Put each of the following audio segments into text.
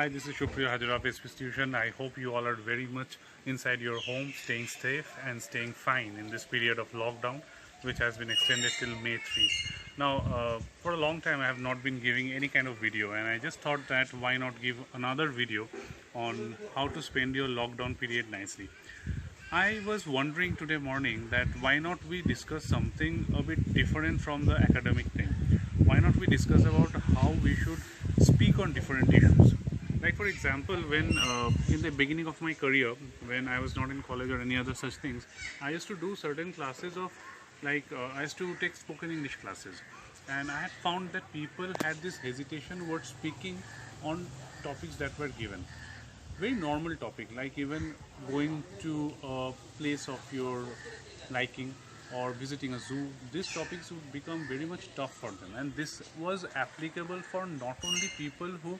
Hi, this is Shupriya Hajra of Space Tuition. I hope you all are very much inside your home, staying safe and staying fine in this period of lockdown, which has been extended till May 3. Now, for a long time I have not been giving any kind of video, and I just thought that why not give another video on how to spend your lockdown period nicely. I was wondering today morning that why not we discuss something a bit different from the academic thing. Why not we discuss about how we should speak on different issues. Like for example, when in the beginning of my career, when I was not in college or any other such things, I used to do certain classes of I used to take spoken English classes, and I had found that people had this hesitation towards speaking on topics that were given. Very normal topic, like even going to a place of your liking or visiting a zoo. These topics would become very much tough for them, and this was applicable for not only people who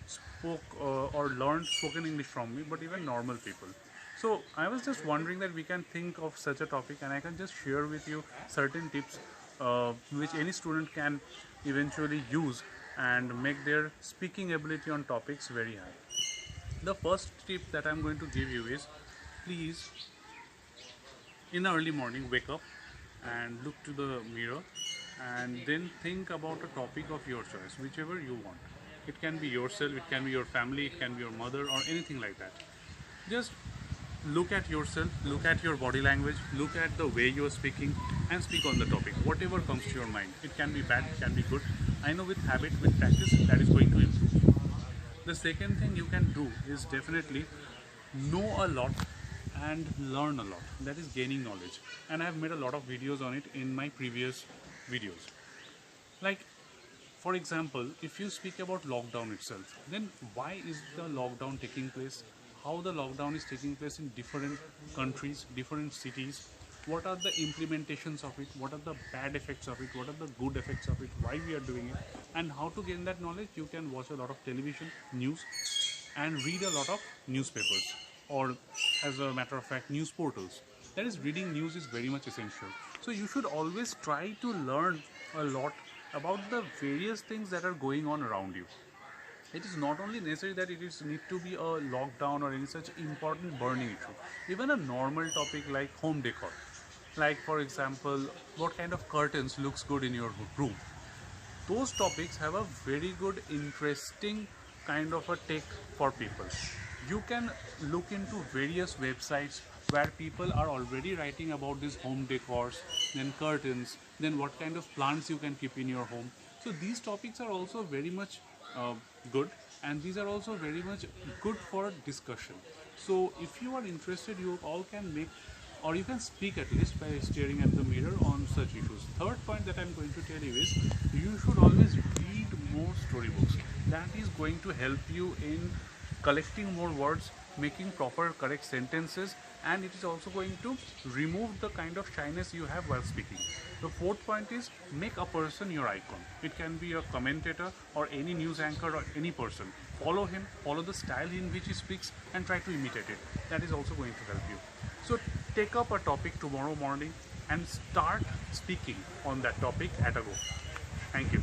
spoke or learned spoken English from me, but even normal people. So I was just wondering that we can think of such a topic, and I can just share with you certain tips which any student can eventually use and make their speaking ability on topics very high. The first tip that I'm going to give you is, please, in the early morning, wake up and look to the mirror and then think about a topic of your choice, whichever you want. It can be yourself, it can be your family, it can be your mother, or anything like that. Just look at yourself, look at your body language, look at the way you are speaking, and speak on the topic, whatever comes to your mind. It can be bad, it can be good. I know with habit, with practice, that is going to improve. The second thing you can do is definitely know a lot and learn a lot. That is gaining knowledge, and I have made a lot of videos on it in my previous videos. Like for example, if you speak about lockdown itself, then why is the lockdown taking place? How the lockdown is taking place in different countries, different cities? What are the implementations of it? What are the bad effects of it? What are the good effects of it? Why we are doing it? And how to gain that knowledge? You can watch a lot of television, news, and read a lot of newspapers, or as a matter of fact, news portals. That is, reading news is very much essential. So you should always try to learn a lot about the various things that are going on around you. It is not only necessary that it is need to be a lockdown or any such important burning issue. Even a normal topic like home decor, like for example, what kind of curtains looks good in your room. Those topics have a very good, interesting kind of a take for people. You can look into various websites where people are already writing about these home decors, then curtains, then what kind of plants you can keep in your home. So these topics are also very much good, and these are also very much good for discussion. So if you are interested, you all can make, or you can speak at least by staring at the mirror on such issues. Third point that I'm going to tell you is, you should always read more storybooks. That is going to help you in collecting more words, making proper correct sentences, and it is also going to remove the kind of shyness you have while speaking. The fourth point is, make a person your icon. It can be a commentator or any news anchor or any person. Follow him, follow the style in which he speaks, and try to imitate it. That is also going to help you. So take up a topic tomorrow morning and start speaking on that topic at a go. Thank you.